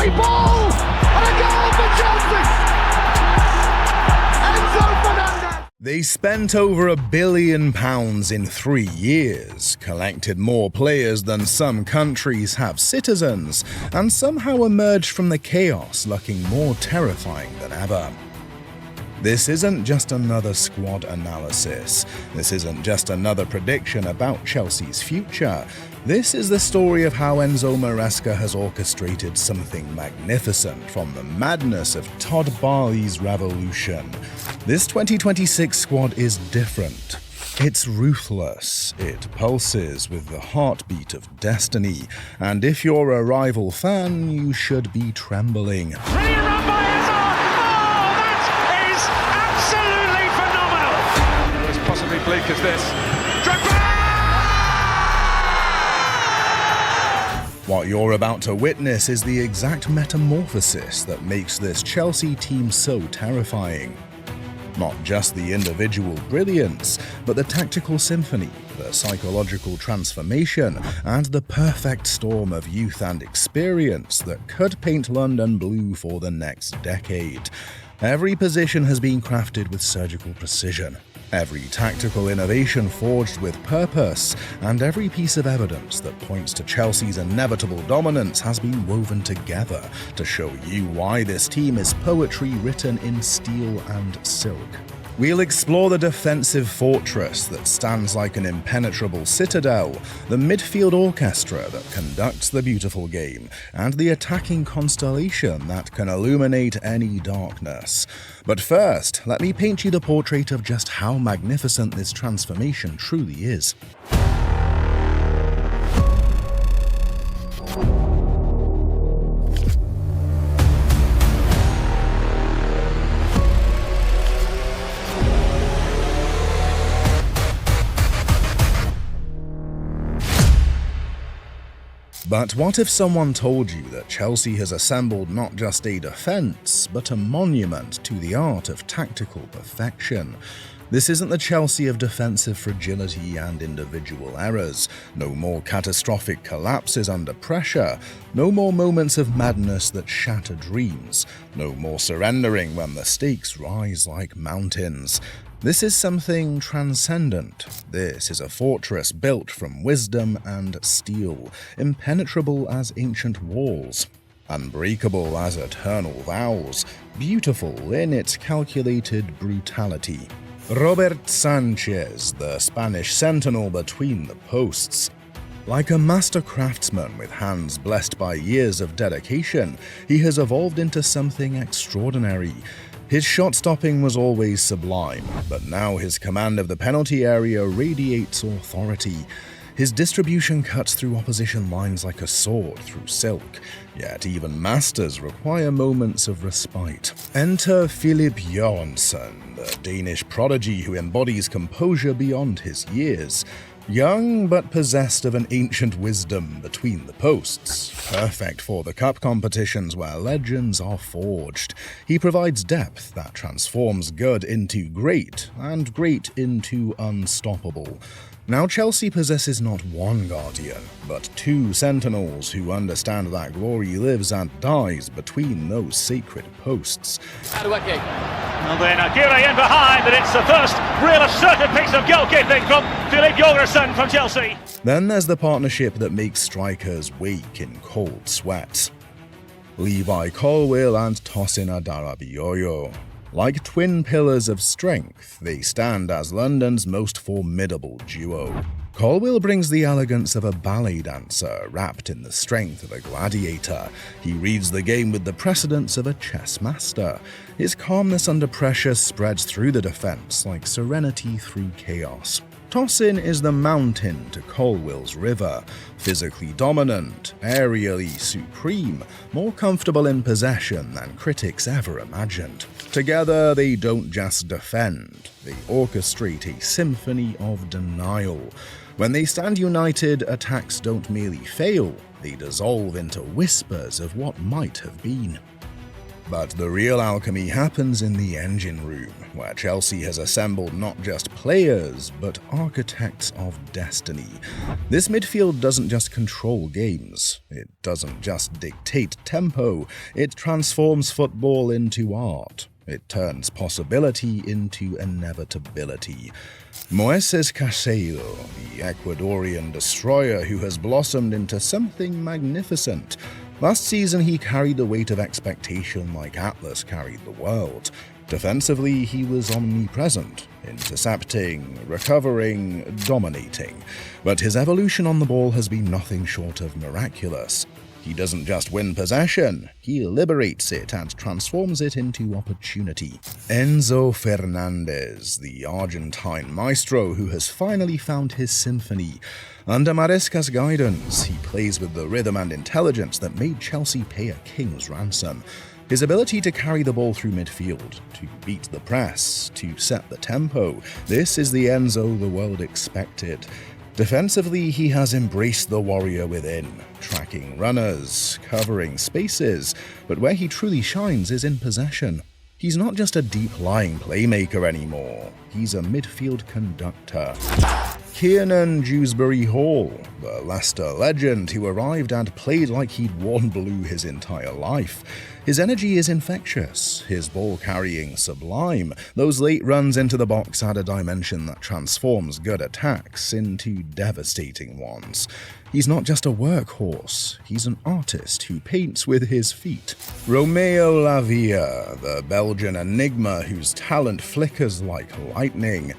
away ball! And a goal for Chelsea! Enzo Maresca! They spent over £1 billion in 3 years, collected more players than some countries have citizens, and somehow emerged from the chaos looking more terrifying than ever. This isn't just another squad analysis. This isn't just another prediction about Chelsea's future. This is the story of how Enzo Maresca has orchestrated something magnificent from the madness of Todd Boehly's revolution. This 2026 squad is different. It's ruthless, it pulses with the heartbeat of destiny, and if you're a rival fan, you should be trembling. Brilliant run by Enzo! Oh, that is absolutely phenomenal! As possibly bleak as this. What you're about to witness is the exact metamorphosis that makes this Chelsea team so terrifying. Not just the individual brilliance, but the tactical symphony, the psychological transformation, and the perfect storm of youth and experience that could paint London blue for the next decade. Every position has been crafted with surgical precision. Every tactical innovation forged with purpose, and every piece of evidence that points to Chelsea's inevitable dominance has been woven together to show you why this team is poetry written in steel and silk. We'll explore the defensive fortress that stands like an impenetrable citadel, the midfield orchestra that conducts the beautiful game, and the attacking constellation that can illuminate any darkness. But first, let me paint you the portrait of just how magnificent this transformation truly is. But what if someone told you that Chelsea has assembled not just a defense, but a monument to the art of tactical perfection? This isn't the Chelsea of defensive fragility and individual errors. No more catastrophic collapses under pressure. No more moments of madness that shatter dreams. No more surrendering when the stakes rise like mountains. This is something transcendent. This is a fortress built from wisdom and steel, impenetrable as ancient walls, unbreakable as eternal vows, beautiful in its calculated brutality. Robert Sanchez, the Spanish sentinel between the posts. Like a master craftsman with hands blessed by years of dedication, he has evolved into something extraordinary. His shot-stopping was always sublime, but now his command of the penalty area radiates authority. His distribution cuts through opposition lines like a sword through silk, yet even masters require moments of respite. Enter Philip Jørgensen, the Danish prodigy who embodies composure beyond his years. Young but possessed of an ancient wisdom between the posts, perfect for the cup competitions where legends are forged. He provides depth that transforms good into great, and great into unstoppable. Now Chelsea possesses not one guardian, but two sentinels who understand that glory lives and dies between those sacred posts. And then Aguirre in behind, and it's the first real assertive piece of goalkeeping from Philip Jørgensen from Chelsea. Then there's the partnership that makes strikers wake in cold sweats. Levi Colwill and Tosin Adarabioyo. Like twin pillars of strength, they stand as London's most formidable duo. Colwill brings the elegance of a ballet dancer wrapped in the strength of a gladiator. He reads the game with the precedence of a chess master. His calmness under pressure spreads through the defense like serenity through chaos. Tosin is the mountain to Colwill's river, physically dominant, aerially supreme, more comfortable in possession than critics ever imagined. Together, they don't just defend, they orchestrate a symphony of denial. When they stand united, attacks don't merely fail, they dissolve into whispers of what might have been. But the real alchemy happens in the engine room, where Chelsea has assembled not just players, but architects of destiny. This midfield doesn't just control games, it doesn't just dictate tempo, it transforms football into art. It turns possibility into inevitability. Moises Caicedo, the Ecuadorian destroyer who has blossomed into something magnificent. Last season he carried the weight of expectation like Atlas carried the world. Defensively, he was omnipresent, intercepting, recovering, dominating. But his evolution on the ball has been nothing short of miraculous. He doesn't just win possession, he liberates it and transforms it into opportunity. Enzo Fernandez, the Argentine maestro who has finally found his symphony. Under Maresca's guidance, he plays with the rhythm and intelligence that made Chelsea pay a king's ransom. His ability to carry the ball through midfield, to beat the press, to set the tempo, this is the Enzo the world expected. Defensively, he has embraced the warrior within, tracking runners, covering spaces, but where he truly shines is in possession. He's not just a deep-lying playmaker anymore, he's a midfield conductor. Kiernan Dewsbury-Hall, the Leicester legend who arrived and played like he'd worn blue his entire life. His energy is infectious, his ball-carrying sublime. Those late runs into the box add a dimension that transforms good attacks into devastating ones. He's not just a workhorse, he's an artist who paints with his feet. Romeo Lavia, the Belgian enigma whose talent flickers like lightning.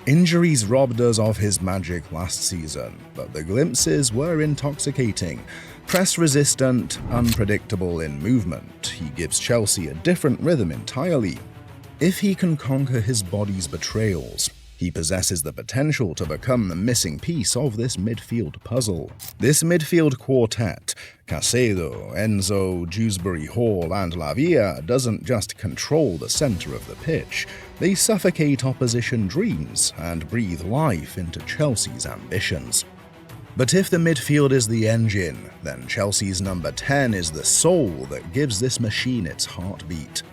Injuries robbed us of his magic last season, but the glimpses were intoxicating. Press-resistant, unpredictable in movement, he gives Chelsea a different rhythm entirely. If he can conquer his body's betrayals, he possesses the potential to become the missing piece of this midfield puzzle. This midfield quartet, Caicedo, Enzo, Dewsbury-Hall, and Lavia, doesn't just control the center of the pitch. They suffocate opposition dreams and breathe life into Chelsea's ambitions. But if the midfield is the engine, then Chelsea's number 10 is the soul that gives this machine its heartbeat.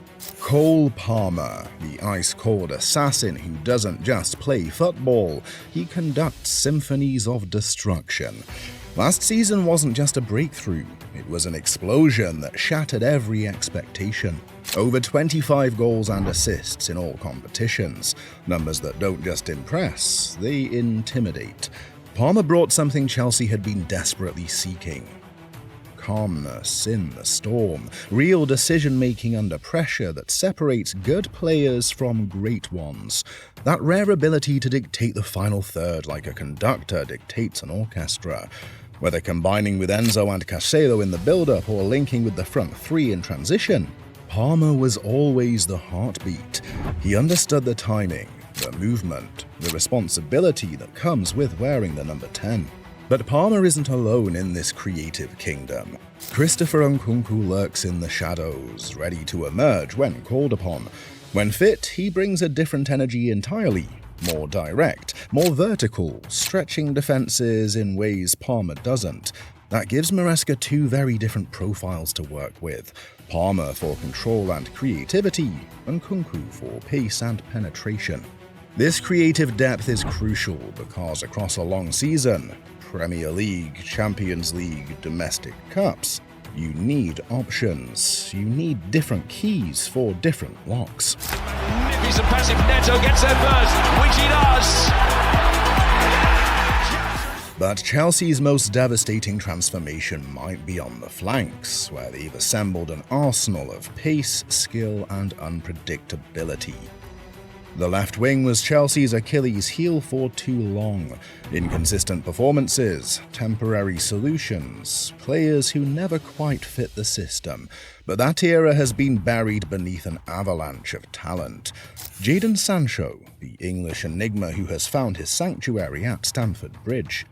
Cole Palmer, the ice-cold assassin who doesn't just play football, he conducts symphonies of destruction. Last season wasn't just a breakthrough, it was an explosion that shattered every expectation. Over 25 goals and assists in all competitions, numbers that don't just impress, they intimidate. Palmer brought something Chelsea had been desperately seeking. Calmness in the storm, real decision-making under pressure that separates good players from great ones. That rare ability to dictate the final third like a conductor dictates an orchestra. Whether combining with Enzo and Caicedo in the build-up or linking with the front three in transition, Palmer was always the heartbeat. He understood the timing, the movement, the responsibility that comes with wearing the number 10. But Palmer isn't alone in this creative kingdom. Christopher Nkunku lurks in the shadows, ready to emerge when called upon. When fit, he brings a different energy entirely. More direct, more vertical, stretching defenses in ways Palmer doesn't. That gives Maresca two very different profiles to work with. Palmer for control and creativity, and Nkunku for pace and penetration. This creative depth is crucial because across a long season, Premier League, Champions League, domestic cups, you need options. You need different keys for different locks. Magnificent passive, Neto gets there first, which he does. But Chelsea's most devastating transformation might be on the flanks, where they've assembled an arsenal of pace, skill, and unpredictability. The left wing was Chelsea's Achilles heel for too long. Inconsistent performances, temporary solutions, players who never quite fit the system. But that era has been buried beneath an avalanche of talent. Jadon Sancho, the English enigma who has found his sanctuary at Stamford Bridge.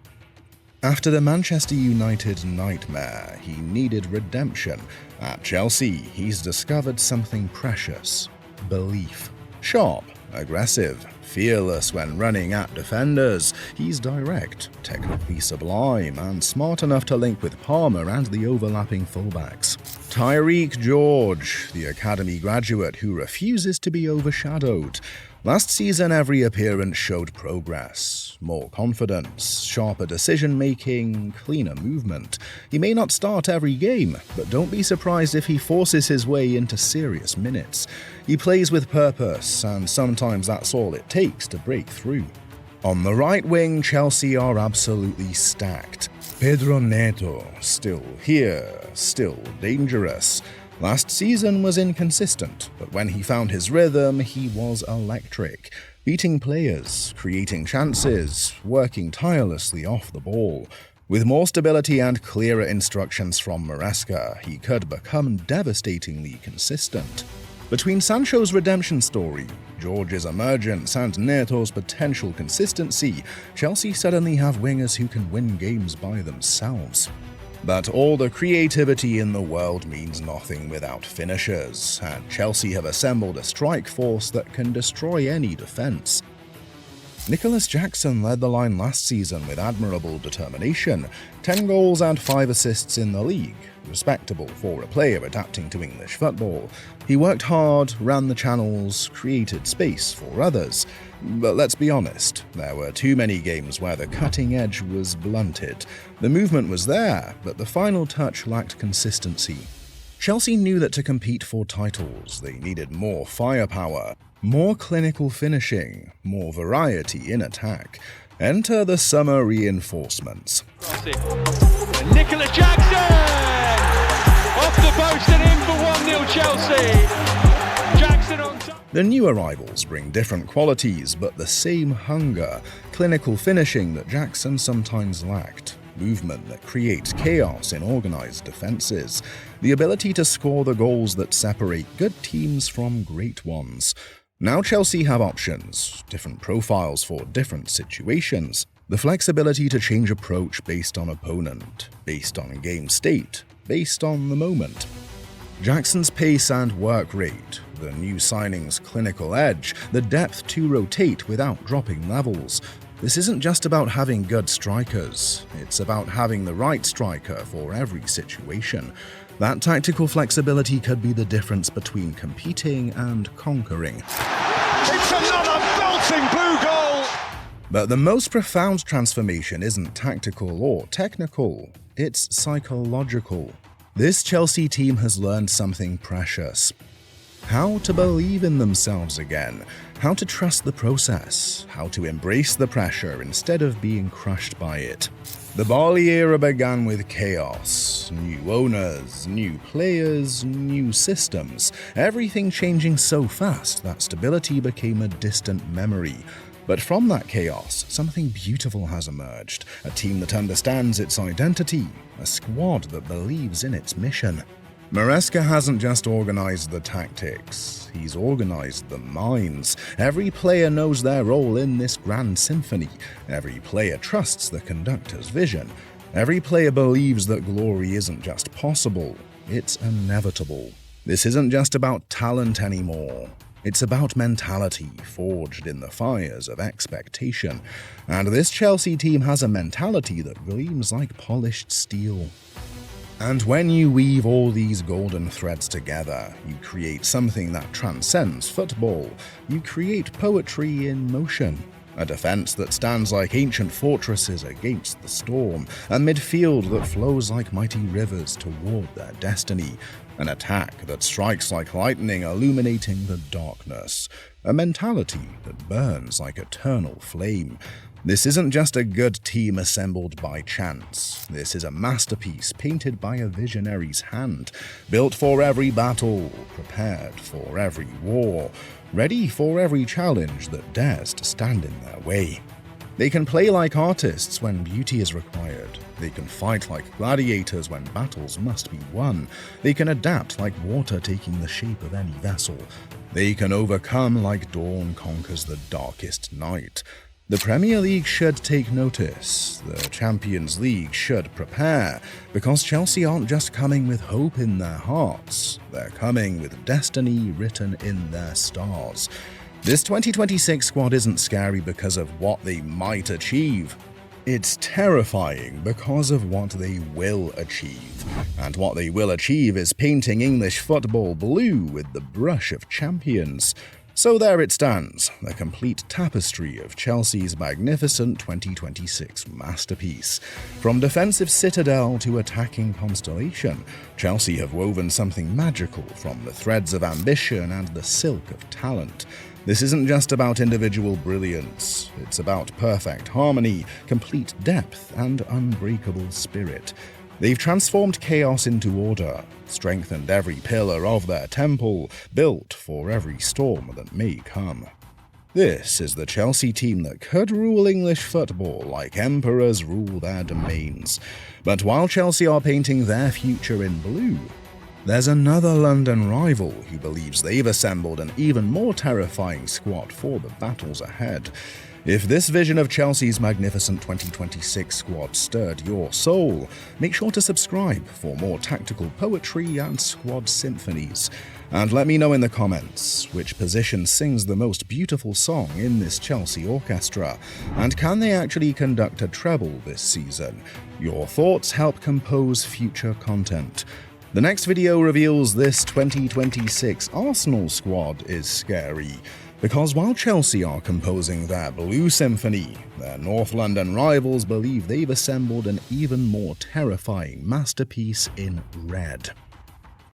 After the Manchester United nightmare, he needed redemption. At Chelsea, he's discovered something precious: belief. Sharp, aggressive, fearless when running at defenders. He's direct, technically sublime, and smart enough to link with Palmer and the overlapping fullbacks. Tyreek George, the academy graduate who refuses to be overshadowed. Last season, every appearance showed progress, more confidence, sharper decision-making, cleaner movement. He may not start every game, but don't be surprised if he forces his way into serious minutes. He plays with purpose, and sometimes that's all it takes to break through. On the right wing, Chelsea are absolutely stacked. Pedro Neto, still here, still dangerous. Last season was inconsistent, but when he found his rhythm, he was electric. Beating players, creating chances, working tirelessly off the ball. With more stability and clearer instructions from Maresca, he could become devastatingly consistent. Between Sancho's redemption story, George's emergence, and Neto's potential consistency, Chelsea suddenly have wingers who can win games by themselves. But all the creativity in the world means nothing without finishers, and Chelsea have assembled a strike force that can destroy any defense. Nicholas Jackson led the line last season with admirable determination, 10 goals and 5 assists in the league, respectable for a player adapting to English football. He worked hard, ran the channels, created space for others. But let's be honest, there were too many games where the cutting edge was blunted. The movement was there, but the final touch lacked consistency. Chelsea knew that to compete for titles, they needed more firepower, more clinical finishing, more variety in attack. Enter the summer reinforcements. Nicholas Jackson! Off the post and in for 1-0 Chelsea. Jackson on top. The new arrivals bring different qualities, but the same hunger. Clinical finishing that Jackson sometimes lacked. Movement that creates chaos in organized defenses. The ability to score the goals that separate good teams from great ones. Now Chelsea have options, different profiles for different situations. The flexibility to change approach based on opponent, based on game state, based on the moment. Jackson's pace and work rate, the new signing's clinical edge, the depth to rotate without dropping levels. This isn't just about having good strikers, it's about having the right striker for every situation. That tactical flexibility could be the difference between competing and conquering. It's another belting blue goal! But the most profound transformation isn't tactical or technical, it's psychological. This Chelsea team has learned something precious. How to believe in themselves again, how to trust the process, how to embrace the pressure instead of being crushed by it. The Boehly era began with chaos, new owners, new players, new systems, everything changing so fast that stability became a distant memory. But from that chaos, something beautiful has emerged, a team that understands its identity, a squad that believes in its mission. Maresca hasn't just organized the tactics, he's organized the minds. Every player knows their role in this grand symphony. Every player trusts the conductor's vision. Every player believes that glory isn't just possible, it's inevitable. This isn't just about talent anymore. It's about mentality forged in the fires of expectation. And this Chelsea team has a mentality that gleams like polished steel. And when you weave all these golden threads together, you create something that transcends football. You create poetry in motion. A defense that stands like ancient fortresses against the storm. A midfield that flows like mighty rivers toward their destiny. An attack that strikes like lightning, illuminating the darkness. A mentality that burns like eternal flame. This isn't just a good team assembled by chance. This is a masterpiece painted by a visionary's hand, built for every battle, prepared for every war, ready for every challenge that dares to stand in their way. They can play like artists when beauty is required. They can fight like gladiators when battles must be won. They can adapt like water taking the shape of any vessel. They can overcome like dawn conquers the darkest night. The Premier League should take notice, the Champions League should prepare, because Chelsea aren't just coming with hope in their hearts, they're coming with destiny written in their stars. This 2026 squad isn't scary because of what they might achieve. It's terrifying because of what they will achieve. And what they will achieve is painting English football blue with the brush of champions. So there it stands, the complete tapestry of Chelsea's magnificent 2026 masterpiece. From defensive citadel to attacking constellation, Chelsea have woven something magical from the threads of ambition and the silk of talent. This isn't just about individual brilliance, it's about perfect harmony, complete depth, and unbreakable spirit. They've transformed chaos into order, strengthened every pillar of their temple, built for every storm that may come. This is the Chelsea team that could rule English football like emperors rule their domains. But while Chelsea are painting their future in blue, there's another London rival who believes they've assembled an even more terrifying squad for the battles ahead. If this vision of Chelsea's magnificent 2026 squad stirred your soul, make sure to subscribe for more tactical poetry and squad symphonies. And let me know in the comments which position sings the most beautiful song in this Chelsea orchestra, and can they actually conduct a treble this season? Your thoughts help compose future content. The next video reveals this 2026 Arsenal squad is scary, because while Chelsea are composing their blue symphony, their North London rivals believe they've assembled an even more terrifying masterpiece in red.